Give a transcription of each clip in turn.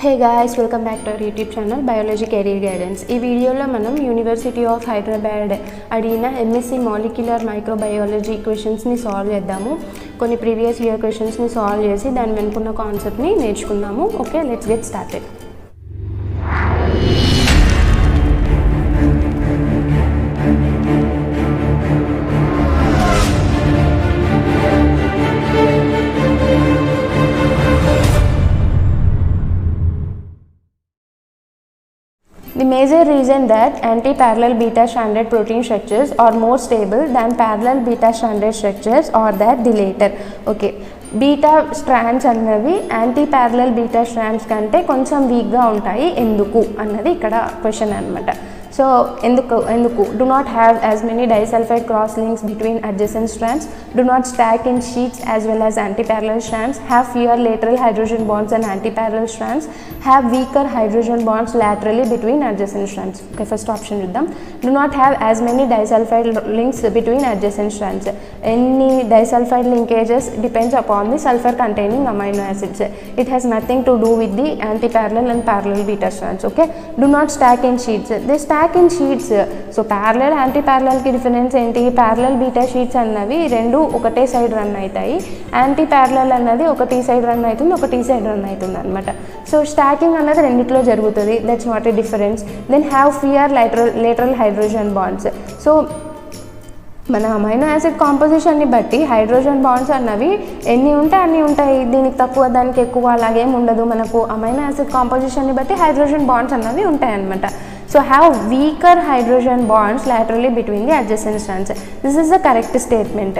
Hey guys, welcome back to our YouTube channel Biology Career Guidance. ఈ వీడియోలో మనం university of Hyderabad అడిగిన MSc molecular microbiology క్వశ్చన్స్ని solve చేద్దాము. కొన్ని ప్రీవియస్ ఇయర్ క్వశ్చన్స్ని సాల్వ్ చేసి దాని వెనుకున్న కాన్సెప్ట్ని నేర్చుకుందాము. Okay, let's get started. The major reason that anti-parallel beta-stranded protein structures are more stable than parallel beta-stranded structures are that the later. Okay, beta strands అన్నవి యాంటీ ప్యారలల్ బీటా స్ట్రాండ్స్ కంటే కొంచెం వీక్గా ఉంటాయి. ఎందుకు అన్నది ఇక్కడ క్వశ్చన్ అనమాట. So ఎందుకు do not have as many disulfide cross links between adjacent strands, do not stack in sheets as well as anti-parallel strands, have fewer lateral hydrogen bonds than anti-parallel strands, have weaker hydrogen bonds laterally between adjacent strands. Okay, first option చూద్దాం. Do not have as many disulfide links between adjacent strands. Any disulfide linkages depends upon the sulfur containing amino acids. It has nothing to do with the anti-parallel and parallel beta strands. Okay, do not stack in sheets. They stack in sheets. So parallel anti ప్యారలల్కి difference ఏంటి? Parallel beta sheets అన్నవి రెండు ఒకటే side run అవుతాయి. Anti parallel అన్నది ఒకటి side run అవుతుంది, ఒకటి సైడ్ రన్ అవుతుంది అనమాట. సో స్టాకింగ్ అన్నది రెండిట్లో జరుగుతుంది. That's not a difference. Then have fewer lateral hydrogen bonds. So మన అమైనో యాసిడ్ కాంపోజిషన్ని బట్టి హైడ్రోజన్ బాండ్స్ అన్నవి ఎన్ని ఉంటే అన్నీ ఉంటాయి. దీనికి తక్కువ దానికి ఎక్కువ అలాగేం ఉండదు. మనకు అమైనో యాసిడ్ కాంపోజిషన్ని బట్టి హైడ్రోజన్ బాండ్స్ అన్నవి ఉంటాయి అన్నమాట. So have weaker hydrogen bonds laterally between the adjacent strands. This is the correct statement.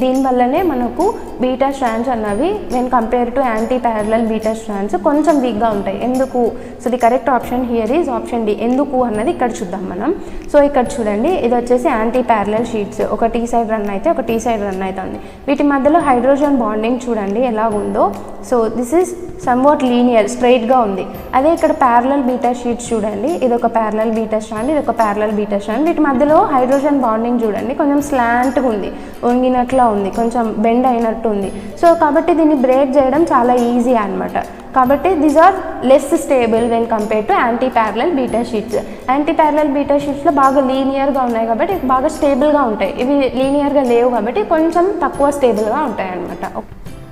దీనివల్లనే మనకు బీటా స్ట్రాండ్స్ అన్నవి when compare to anti parallel beta strands కొంచెం వీక్గా ఉంటాయి. ఎందుకు? So the correct option here is option D. ఎందుకు అన్నది ఇక్కడ చూద్దాం మనం. సో ఇక్కడ చూడండి, ఇది వచ్చేసి యాంటీ ప్యారలల్ షీట్స్. ఒక టీ సైడ్ రన్ అయితే ఒక టీ సైడ్ రన్ అవుతుంది. వీటి మధ్యలో హైడ్రోజన్ బాండింగ్ చూడండి ఎలా ఉందో. So this is somewhat linear, స్ట్రైట్గా ఉంది. అదే ఇక్కడ ప్యారలల్ బీటా షీట్స్ చూడండి, ఇది ఒక ప్యారలల్ బీటా స్ట్రాండ్, ఇది ఒక ప్యారలల్ బీటా స్ట్రాండ్. వీటి మధ్యలో హైడ్రోజన్ బాండింగ్ చూడండి కొంచెం స్లాంట్గా ఉంది, వంగినట్లా ఉంది, కొంచెం బెండ్ అయినట్టు ఉంది. సో కాబట్టి దీన్ని బ్రేక్ చేయడం చాలా ఈజీ అనమాట. కాబట్టి these are less stable when compare to anti parallel beta sheets. Anti parallel beta షీట్స్లో బాగా లీనియర్గా ఉన్నాయి కాబట్టి బాగా స్టేబుల్గా ఉంటాయి. ఇవి లీనియర్గా లేవు కాబట్టి కొంచెం తక్కువ స్టేబుల్గా ఉంటాయి అనమాట.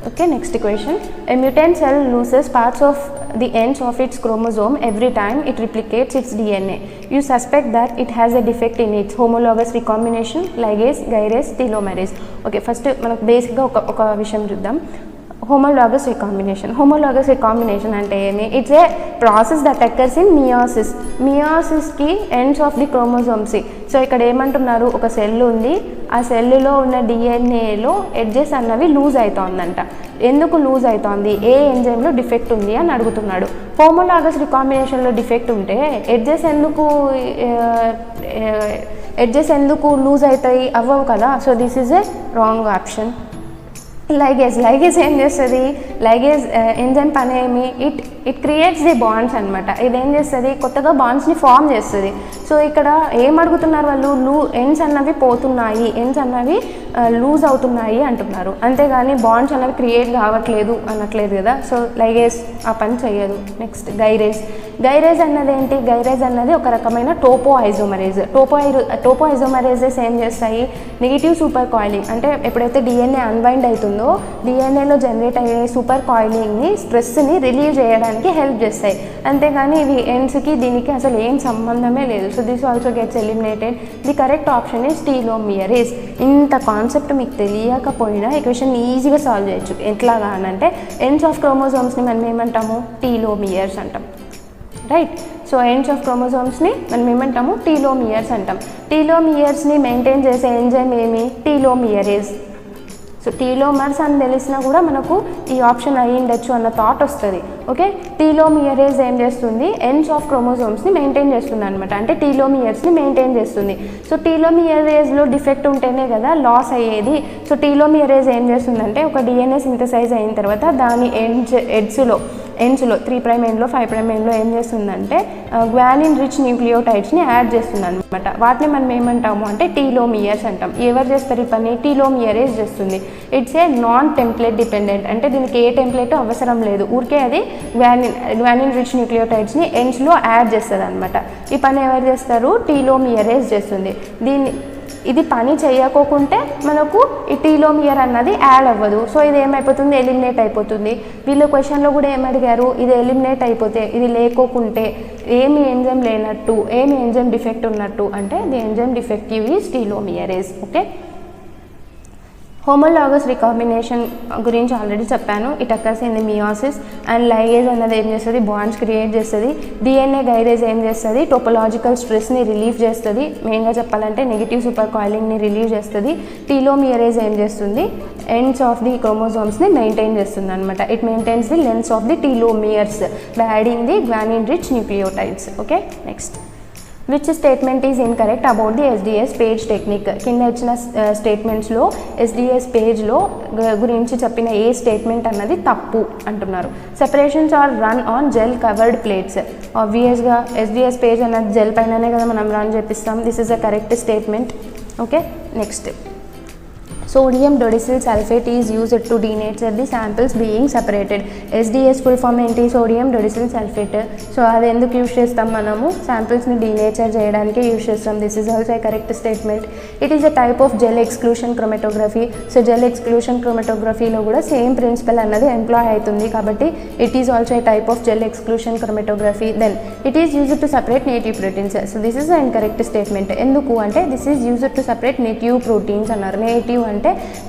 Okay, next question. A mutant cell loses parts of the ends of its chromosome every time it replicates its DNA. You suspect that it has a defect in its homologous recombination, ligase, gyrase, telomerase. Okay, first మనకు బేసిక్గా ఒక విషయం చూద్దాం. Homologous recombination. Homologous recombination అంటే ఏమి? It's a process that occurs in meiosis. మియోసిస్కి ends of the chromosomes. So ఇక్కడ ఏమంటున్నారు, ఒక సెల్ ఉంది, ఆ సెల్లులో ఉన్న డిఎన్ఏలో ఎడ్జెస్ అన్నవి లూజ్ అవుతోందంట. ఎందుకు లూజ్ అవుతోంది? ఏ ఎంజైమ్లో డిఫెక్ట్ ఉంది అని అడుగుతున్నాడు. హోమోలాగస్ రికాంబినేషన్లో డిఫెక్ట్ ఉంటే ఎడ్జెస్ ఎందుకు లూజ్ అవుతాయి? అవ్వవు కదా. So this is a wrong option. Ligase ఏం చేస్తుంది? లైగేజ్ ఎంజైమ్ పని ఏమి? ఇట్ క్రియేట్స్ ది బాండ్స్ అనమాట. ఇదేం చేస్తుంది? కొత్తగా బాండ్స్ని ఫామ్ చేస్తుంది. సో ఇక్కడ ఏం అడుగుతున్నారు వాళ్ళు? ఎండ్స్ అన్నవి పోతున్నాయి, ఎండ్స్ అన్నవి లూజ్ అవుతున్నాయి అంటున్నారు. అంతేగాని బాండ్స్ అన్నవి క్రియేట్ కావట్లేదు అనట్లేదు కదా. సో లైగేజ్ ఆ పని చేయదు. నెక్స్ట్ గైరేజ్ అన్నది ఏంటి? గైరేజ్ అన్నది ఒక రకమైన టోపో ఐజోమరేజ్. టోపో ఐజోమరేజెస్ ఏం చేస్తాయి? నెగిటివ్ సూపర్ కాయిలింగ్, అంటే ఎప్పుడైతే డిఎన్ఏ అన్బైండ్ అవుతుందో డిఎన్ఏలో జనరేట్ అయ్యే సూపర్ కాయిలింగ్ని, స్ట్రెస్ని రిలీవ్ చేయడానికి హెల్ప్ చేస్తాయి. అంతేగాని ఇవి ఎండ్స్కి దీనికి అసలు ఏం సంబంధమే లేదు. So this also gets eliminated. The correct option is telomerase. ఇంత కాన్సెప్ట్ మీకు తెలియకపోయినా ఈ క్వశ్చన్ ఈజీగా సాల్వ్ చేయొచ్చు. ఎట్లాగా అనంటే ఎండ్స్ ఆఫ్ క్రోమోజోమ్స్ని మనం ఏమంటాము? టీలోమియర్స్ అంటాం, రైట్? సో ఎండ్స్ ఆఫ్ క్రోమోజోమ్స్ని మనం ఏమంటాము? టీలోమియర్స్ అంటాం. టీలోమియర్స్ని మెయింటైన్ చేసే ఎంజైమ్ ఏమి? టీలోమియరేజ్. సో టీలోమర్స్ అని తెలిసినా కూడా మనకు ఈ ఆప్షన్ అయ్యి ఉండొచ్చు అన్న థాట్ వస్తుంది. ఓకే, టీలోమియరేజ్ ఏం చేస్తుంది? ఎండ్స్ ఆఫ్ క్రోమోజోమ్స్ని మెయింటైన్ చేస్తుంది అనమాట. అంటే టీలోమియర్స్ని మెయింటైన్ చేస్తుంది. సో టీలోమియరేజ్లో డిఫెక్ట్ ఉంటేనే కదా లాస్ అయ్యేది. సో టీలోమియరేజ్ ఏం చేస్తుందంటే ఒక డిఎన్ఏ సింథసైజ్ అయిన తర్వాత దాని ఎండ్స్లో 3' ఎండ్లో 5' ఎండ్లో ఏం చేస్తుందంటే గ్వానిన్ రిచ్ న్యూక్లియోటైడ్స్ని యాడ్ చేస్తుంది అనమాట. వాటిని మనం ఏమంటాము అంటే టీలోమియర్స్ అంటాం. ఎవరు చేస్తారు ఈ పని? టీలోమియరేజ్ చేస్తుంది. It's a non template dependent, అంటే దీనికి ఏ టెంప్లేట్ అవసరం లేదు, ఊరికే అది గ్వానిన్ రిచ్ న్యూక్లియోటైడ్స్ని ఎండ్స్లో యాడ్ చేస్తుంది అనమాట. ఈ పని ఎవరు చేస్తారు? టీలోమియరేజ్ చేస్తుంది. ఇది పని చేయకోకుంటే మనకు ఈ టీలోమియర్ అన్నది యాడ్ అవ్వదు. సో ఇది ఏమైపోతుంది? ఎలిమినేట్ అయిపోతుంది. వీళ్ళు క్వశ్చన్లో కూడా ఏమడిగారు? ఇది ఎలిమినేట్ అయిపోతే, ఇది లేకోకుంటే ఏమి ఎంజైమ్ లేనట్టు, ఏమి ఎంజైమ్ డిఫెక్ట్ ఉన్నట్టు అంటే the enzyme defective is telomerase. Okay, homologous recombination గురించి ఆల్రెడీ చెప్పాను. It occurs in the meiosis and ligase అన్నది ఏం చేస్తుంది? బాండ్స్ క్రియేట్ చేస్తుంది. డిఎన్ఏ గైరేజ్ ఏం చేస్తుంది? టోపోలాజికల్ స్ట్రెస్ని రిలీఫ్ చేస్తుంది. మెయిన్గా చెప్పాలంటే నెగిటివ్ సూపర్ కాయిలింగ్ని రిలీవ్ చేస్తుంది. టీలోమియరేజ్ ఏం చేస్తుంది? ఎండ్స్ ఆఫ్ ది క్రోమోజోమ్స్ని మెయింటైన్ చేస్తుంది అనమాట. It maintains the length of the telomeres by adding the guanine rich nucleotides. Okay, next, which statement is incorrect about the SDS PAGE technique? కింద ఇచ్చిన స్టేట్మెంట్స్లో SDS పేజ్లో గురించి చెప్పిన ఏ స్టేట్మెంట్ అన్నది తప్పు అంటున్నారు. Separations are run on gel covered plates. ఆబ్వియస్గా SDS page అన్నది జెల్ పైననే కదా మనం రన్ చేపిస్తాం. This is a correct statement. Okay, next, sodium dodecyl sulfate is used to denature the samples being separated. SDS full form ఏంటి? sodium dodecyl sulfate. So అది ఎందుకు use చేస్తాం? మనము శాంపిల్స్ని డీనేచర్ చేయడానికి యూజ్ చేస్తాం. This is also a correct statement. It is a type of gel exclusion chromatography. So gel exclusion క్రోమెటోగ్రఫీలో కూడా సేమ్ ప్రిన్సిపల్ అన్నది ఎంప్లాయ్ అవుతుంది కాబట్టి it is also a type of gel exclusion chromatography. Then it is used to separate native proteins. So this is a incorrect statement. ఎందుకు అంటే this is used to separate native proteins అన్నారు. Native అంటే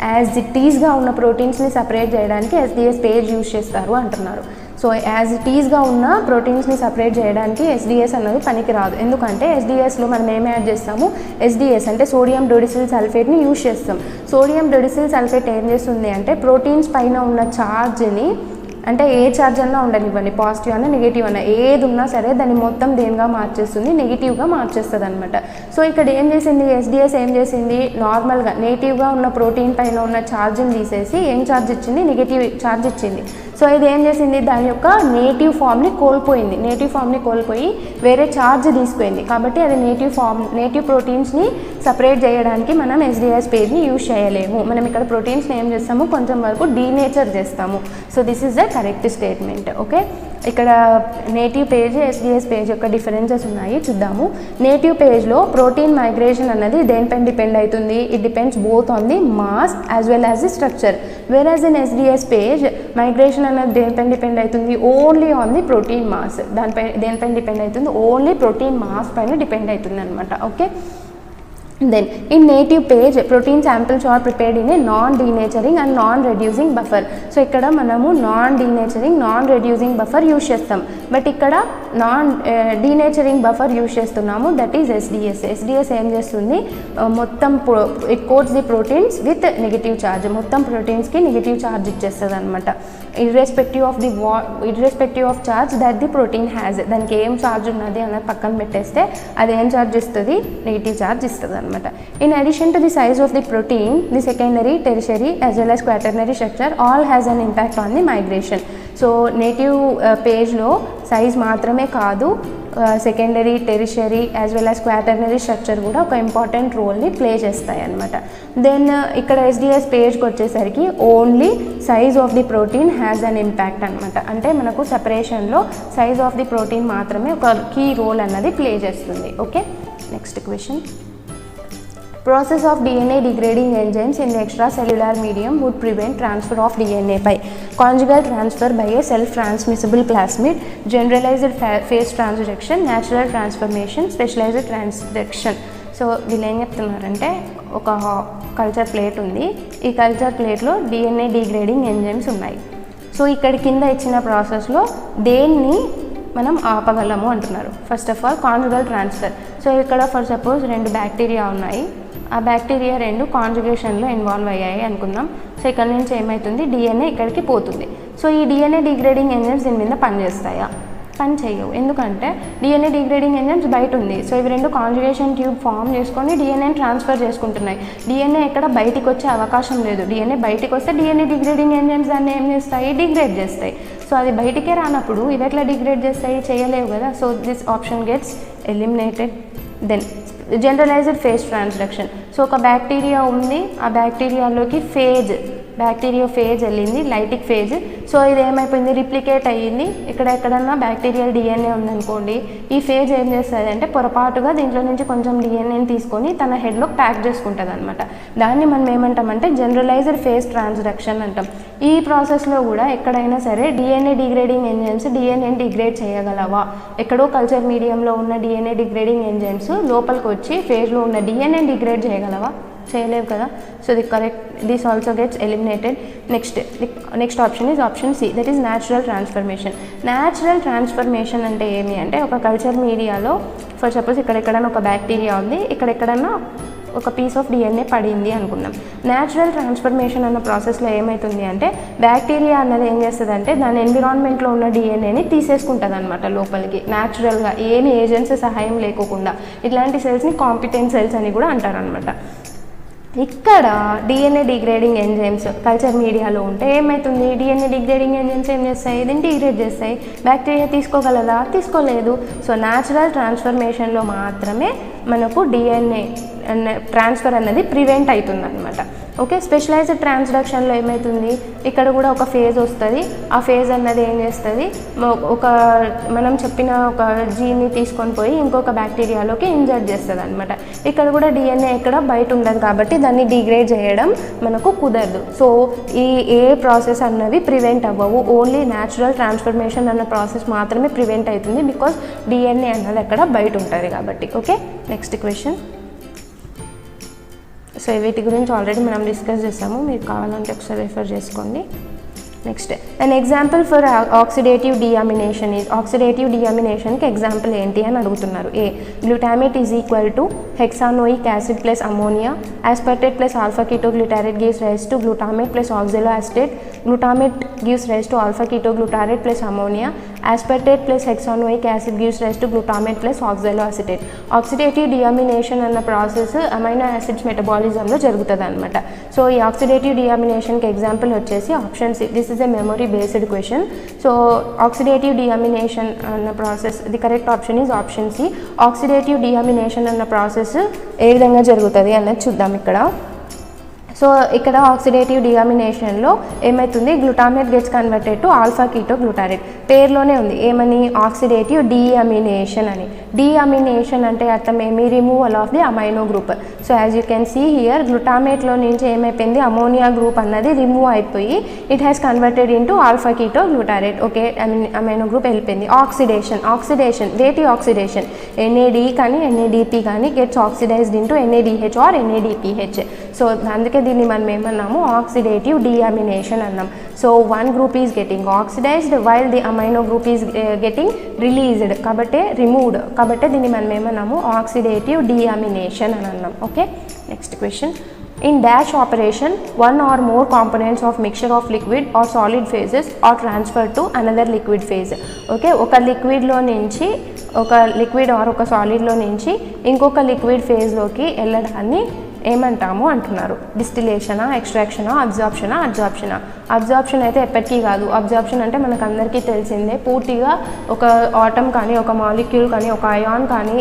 as it ఈస్గా ఉన్న ప్రోటీన్స్ని separate చేయడానికి SDS page use చేస్తారు అంటున్నారు. So as it ఈస్గా ఉన్న ప్రోటీన్స్ని సపరేట్ చేయడానికి ఎస్డిఎస్ అన్నది పనికి రాదు. ఎందుకంటే ఎస్డిఎస్లో మనం ఏం యాడ్ చేస్తాము? ఎస్డిఎస్ అంటే సోడియం డోడిసిల్ సల్ఫేట్ని యూజ్ చేస్తాం. సోడియం డోడిసిల్ సల్ఫేట్ ఏం చేస్తుంది అంటే ప్రోటీన్స్ పైన ఉన్న ఛార్జ్ని, అంటే ఏ ఛార్జ్ అన్నా ఉండనివ్వండి, పాజిటివ్ అన్నా నెగిటివ్ అన్నా ఏది ఉన్నా సరే దాన్ని మొత్తం దేనిగా మార్చేస్తుంది? నెగిటివ్గా మార్చేస్తుంది అనమాట. సో ఇక్కడ ఏం చేసింది? ఎస్డిఎస్ ఏం చేసింది? నార్మల్గా నేటివ్గా ఉన్న ప్రోటీన్ పైన ఉన్న ఛార్జ్ని తీసేసి ఏం ఛార్జ్ ఇచ్చింది? నెగిటివ్ ఛార్జ్ ఇచ్చింది. సో ఇది ఏం చేసింది? దాని యొక్క నేటివ్ ఫామ్ని కోల్పోయింది. నేటివ్ ఫామ్ని కోల్పోయి వేరే ఛార్జ్ తీసుకుంది. కాబట్టి అది నేటివ్ ప్రోటీన్స్ని సపరేట్ చేయడానికి మనం ఎస్డిఎస్ పేజ్ని యూజ్ చేయలేము. మనం ఇక్కడ ప్రోటీన్స్ని ఏం చేస్తాము? కొంచెం వరకు డీనేచర్ చేస్తాము. So this is the correct statement. Okay, ఇక్కడ నేటివ్ పేజ్, ఎస్డిఎస్ పేజ్ యొక్క డిఫరెన్సెస్ ఉన్నాయి, చూద్దాము. నేటివ్ పేజ్లో ప్రోటీన్ మైగ్రేషన్ అన్నది దేనిపైన డిపెండ్ అవుతుంది? It depends both on the mass as well as the structure. Whereas in SDS PAGE migration అన్నది దేనిపైన డిపెండ్ అవుతుంది? Only on the protein mass. దేనిపైన డిపెండ్ అవుతుంది? ఓన్లీ ప్రోటీన్ మాస్ పైన డిపెండ్ అవుతుంది అనమాట. Okay, then in native page protein samples are prepared in a non-denaturing and non-reducing buffer. So ఇక్కడ మనము non-denaturing non-reducing buffer యూజ్ చేస్తాం, but ఇక్కడ non-denaturing buffer use చేస్తున్నాము, దట్ ఈజ్ ఎస్డిఎస్. ఎస్డిఎస్ ఏం చేస్తుంది? మొత్తం it coats the proteins with negative charge, మొత్తం ప్రోటీన్స్కి నెగిటివ్ ఛార్జ్ ఇచ్చేస్తుంది అనమాట. irrespective of charge that the protein has. దానికి ఏం ఛార్జ్ ఉన్నది అన్నది పక్కన పెట్టేస్తే అది ఏం ఛార్జ్ ఇస్తుంది? నెగిటివ్ ఛార్జ్ ఇస్తుంది అనమాట. In addition to the size of the protein, the secondary, tertiary as well as quaternary structure all has an impact on the migration. So native పేజ్లో సైజ్ మాత్రమే కాదు, secondary, tertiary as well as quaternary structure కూడా ఒక important రోల్ని play చేస్తాయి అనమాట. Then ఇక్కడ SDS పేజ్కి వచ్చేసరికి only size of the protein has an impact అనమాట. అంటే మనకు సెపరేషన్లో సైజ్ ఆఫ్ ది ప్రోటీన్ మాత్రమే ఒక కీ రోల్ అన్నది ప్లే చేస్తుంది. Okay, next question. Process of DNA degrading enzymes in the extracellular medium would prevent transfer of DNA by conjugal transfer by a self-transmissible plasmid, generalized phase transduction, natural transformation, specialized transduction. So వీళ్ళు ఏం చెప్తున్నారంటే ఒక culture plate ఉంది, ఈ culture ప్లేట్లో DNA degrading enzymes ఉన్నాయి. So ఇక్కడ కింద ఇచ్చిన ప్రాసెస్లో దేన్ని మనం ఆపగలము అంటున్నారు. First of all conjugal transfer. So ఇక్కడ ఫర్ సపోజ్ 2 బ్యాక్టీరియా ఉన్నాయి, ఆ బ్యాక్టీరియా 2 కాంజుగేషన్లో ఇన్వాల్వ్ అయ్యాయి అనుకుందాం. సో ఇక్కడ నుంచి ఏమవుతుంది? డిఎన్ఏ ఇక్కడికి పోతుంది. సో ఈ డిఎన్ఏ డిగ్రేడింగ్ ఎంజైమ్స్ దీని మీద పనిచేస్తాయా? పని చేయవు. ఎందుకంటే డిఎన్ఏ డిగ్రేడింగ్ ఎంజైమ్స్ బయట ఉంది. సో ఇవి 2 కాంజుగేషన్ ట్యూబ్ ఫామ్ చేసుకొని డిఎన్ఏని ట్రాన్స్ఫర్ చేసుకుంటున్నాయి. డిఎన్ఏ ఎక్కడ బయటికి వచ్చే అవకాశం లేదు. డిఎన్ఏ బయటికి వస్తే డిఎన్ఏ డిగ్రేడింగ్ ఎంజైమ్స్ దాన్ని ఏం చేస్తాయి? డిగ్రేడ్ చేస్తాయి. సో అది బయటికే రానప్పుడు ఇవి ఎట్లా డిగ్రేడ్ చేస్తాయి, చేయలేవు కదా. So this option gets eliminated. Then generalized phage transduction. So ఒక బ్యాక్టీరియా ఉంది, ఆ బ్యాక్టీరియాలోకి బ్యాక్టీరియా ఫేజ్ వెళ్ళింది, లైటిక్ ఫేజ్. సో ఇది ఏమైపోయింది, రిప్లికేట్ అయ్యింది. ఇక్కడ ఎక్కడన్నా బ్యాక్టీరియల్ డిఎన్ఏ ఉందనుకోండి, ఈ ఫేజ్ ఏం చేస్తుంది అంటే పొరపాటుగా దీంట్లో నుంచి కొంచెం డిఎన్ఏని తీసుకొని తన హెడ్లో ప్యాక్ చేసుకుంటుంది అనమాట. దాన్ని మనం ఏమంటామంటే జనరలైజ్డ్ ఫేజ్ ట్రాన్స్డక్షన్ అంటాం. ఈ ప్రాసెస్లో కూడా ఎక్కడైనా సరే డిఎన్ఏ డిగ్రేడింగ్ ఎంజైమ్స్ డిఎన్ఏని డిగ్రేడ్ చేయగలవా, ఎక్కడో కల్చర్ మీడియంలో ఉన్న డిఎన్ఏ డిగ్రేడింగ్ ఎంజైమ్స్ లోపలికి వచ్చి ఫేజ్లో ఉన్న డిఎన్ఏని డిగ్రేడ్ చేయగలవా, చేయలేవు కదా. So this also gets eliminated. Next option is option C, that is natural transformation. Natural transformation అంటే ఏమి అంటే ఒక కల్చర్ మీడియాలో ఫర్ సపోజ్ ఇక్కడెక్కడన్నా ఒక బ్యాక్టీరియా ఉంది, ఇక్కడెక్కడన్నా ఒక పీస్ ఆఫ్ డిఎన్ఏ పడింది అనుకున్నాం. న్యాచురల్ ట్రాన్స్ఫర్మేషన్ అన్న ప్రాసెస్లో ఏమవుతుంది అంటే బ్యాక్టీరియా అన్నది ఏం చేస్తుంది అంటే దాని ఎన్విరాన్మెంట్లో ఉన్న డిఎన్ఏని తీసేసుకుంటుంది అనమాట లోపలికి, న్యాచురల్గా ఏమి ఏజెంట్స్ సహాయం లేకోకుండా. ఇట్లాంటి సెల్స్ని కాంపిటెంట్ సెల్స్ అని కూడా అంటారనమాట. ఇక్కడ డిఎన్ఏ డిగ్రేడింగ్ ఎంజైమ్స్ కల్చర్ మీడియాలో ఉంటే ఏమవుతుంది, డిఎన్ఏ డిగ్రేడింగ్ ఎంజైమ్స్ ఏం చేస్తాయి, దీన్ని డిగ్రేడ్ చేస్తాయి. బ్యాక్టీరియా తీసుకోగలదా, తీసుకోలేదు. సో న్యాచురల్ ట్రాన్స్ఫర్మేషన్లో మాత్రమే మనకు డిఎన్ఏ ట్రాన్స్ఫర్ అన్నది ప్రివెంట్ అవుతుంది అనమాట. ఓకే, స్పెషలైజ్డ్ ట్రాన్స్డక్షన్లో ఏమవుతుంది, ఇక్కడ కూడా ఒక ఫేజ్ వస్తుంది. ఆ ఫేజ్ అన్నది ఏం చేస్తుంది, ఒక మనం చెప్పిన ఒక జీన్ని తీసుకొని పోయి ఇంకొక బ్యాక్టీరియాలోకి ఇంజర్ట్ చేస్తుంది అనమాట. ఇక్కడ కూడా డిఎన్ఏ ఎక్కడ బయట ఉండదు కాబట్టి దాన్ని డిగ్రేడ్ చేయడం మనకు కుదరదు. సో ఏ ప్రాసెస్ అన్నవి ప్రివెంట్ అవ్వవు, ఓన్లీ న్యాచురల్ ట్రాన్స్ఫర్మేషన్ అన్న ప్రాసెస్ మాత్రమే ప్రివెంట్ అవుతుంది, బికాస్ డిఎన్ఏ అన్నది అక్కడ బయట ఉంటుంది కాబట్టి. Okay, next question. సో వీటి గురించి ఆల్రెడీ మనం డిస్కస్ చేసాము, మీరు కావాలంటే ఒకసారి రిఫర్ చేసుకోండి. Next an example for oxidative deamination is, oxidative డియామినేషన్కి ఎగ్జాంపుల్ ఏంటి అని అడుగుతున్నారు. A, glutamate is equal to hexanoic acid plus ammonia, aspartate plus alpha ketoglutarate gives rise to glutamate plus oxaloacetate, glutamate gives rise to alpha ketoglutarate plus ammonia, aspartate plus hexanoic acid gives rise to glutamate plus oxaloacetate. Oxidative deamination అన్న process amino acids మెటబాలిజంలో జరుగుతుంది అనమాట. So ఈ oxidative డియామినేషన్కి example వచ్చేసి option C. This is a memory based question. So oxidative deamination అన్న process, the correct option is option C. Oxidative deamination అన్న process ఏ విధంగా జరుగుతుంది అన్నది చూద్దాం ఇక్కడ. సో ఇక్కడ ఆక్సిడేటివ్ డియామినేషన్లో ఏమవుతుంది, glutamate gets converted to alpha ketoglutarate. పేరులోనే ఉంది ఏమని, ఆక్సిడేటివ్ డియామినేషన్ అని. డియామినేషన్ అంటే అర్థం ఏమి, removal of the amino group. So as you can see here, గ్లూటామేట్లో నుంచి ఏమైపోయింది, అమోనియా గ్రూప్ అన్నది రిమూవ్ అయిపోయి it has converted into alpha ketoglutarate. Okay, amino group వెళ్ళిపోయింది. ఆక్సిడేషన్ వేటి ఆక్సిడేషన్, ఎన్ఏడి కానీ ఎన్ఏడిపి కానీ gets oxidized into NADH or NADPH. So అందుకే దీన్ని మనం ఏమన్నాము, ఆక్సిడేటివ్ డియామినేషన్ అన్నాం. So one group is getting oxidized while the amino group is getting released, కాబట్టి రిమూవ్డ్, కాబట్టి దీన్ని మనం ఏమన్నాము, ఆక్సిడేటివ్ డియామినేషన్ అని అన్నాం. Okay, next question. In dash operation, one or more components of mixture of liquid or solid phases are transferred to another liquid phase. Okay, ఒక లిక్విడ్లో నుంచి ఒక లిక్విడ్ ఆర్ ఒక సాలిడ్లో నుంచి ఇంకొక లిక్విడ్ ఫేజ్లోకి వెళ్ళడాన్ని ఏమంటాము అంటున్నారు. డిస్టిలేషనా, ఎక్స్ట్రాక్షనా, అబ్జార్ప్షనా. అబ్జార్ప్షన్ అయితే ఎప్పటికీ కాదు. అబ్జార్ప్షన్ అంటే మనకు అందరికీ తెలిసిందే, పూర్తిగా ఒక ఆటమ్ కానీ ఒక మాలిక్యూల్ కానీ ఒక అయాన్ కానీ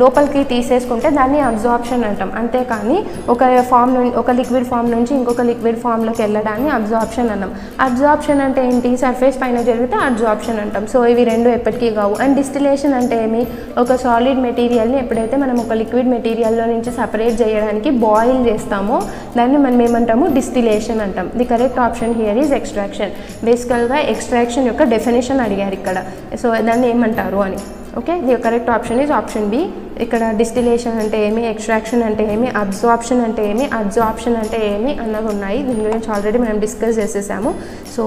లోపలికి తీసేసుకుంటే దాన్ని అబ్జార్ప్షన్ అంటాం. అంతేకాని ఒక లిక్విడ్ ఫామ్ నుంచి ఇంకొక లిక్విడ్ ఫామ్లోకి వెళ్ళడాన్ని అబ్జార్ప్షన్ అన్నాం. అబ్జార్ప్షన్ అంటే ఏంటి, సర్ఫేస్ పైన జరిగితే అబ్జార్ప్షన్ అంటాం. సో ఇవి రెండు ఎప్పటికీ కావు. అండ్ డిస్టిలేషన్ అంటే ఏమి, ఒక సాలిడ్ మెటీరియల్ని ఎప్పుడైతే మనం ఒక లిక్విడ్ మెటీరియల్లో నుంచి సపరేట్ చేయడానికి బాయిల్ చేస్తామో దాన్ని మనం ఏమంటాము, డిస్టిలేషన్ అంటాం. The correct option here is extraction. బేసికల్గా ఎక్స్ట్రాక్షన్ యొక్క డెఫినేషన్ అడిగారు ఇక్కడ, సో దాన్ని ఏమంటారు అని. Okay, the correct option is option B. ఇక్కడ డిస్టిలేషన్ అంటే ఏమి, ఎక్స్ట్రాక్షన్ అంటే ఏమి, అబ్జార్ప్షన్ అంటే ఏమి, అడ్జార్ప్షన్ అంటే ఏమి అన్నవి ఉన్నాయి. దీని గురించి ఆల్రెడీ మనం డిస్కస్ చేసేసాము. సో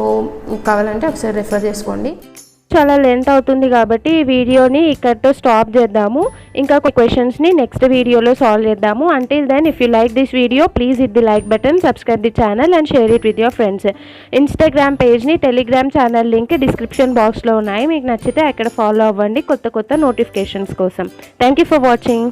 కావాలంటే ఒకసారి రెఫర్ చేసుకోండి. చాలా లెంత్ అవుతుంది కాబట్టి ఈ వీడియోని ఇక్కడితో స్టాప్ చేద్దాము. ఇంకా క్వశ్చన్స్ని నెక్స్ట్ వీడియోలో సాల్వ్ చేద్దాము. Until then, if you like this video please hit the like button, subscribe the channel and share it with your friends. Instagram పేజ్ని, టెలిగ్రామ్ ఛానల్ లింక్ డిస్క్రిప్షన్ బాక్స్లో ఉన్నాయి. మీకు నచ్చితే అక్కడ ఫాలో అవ్వండి కొత్త నోటిఫికేషన్స్ కోసం. Thank you for watching.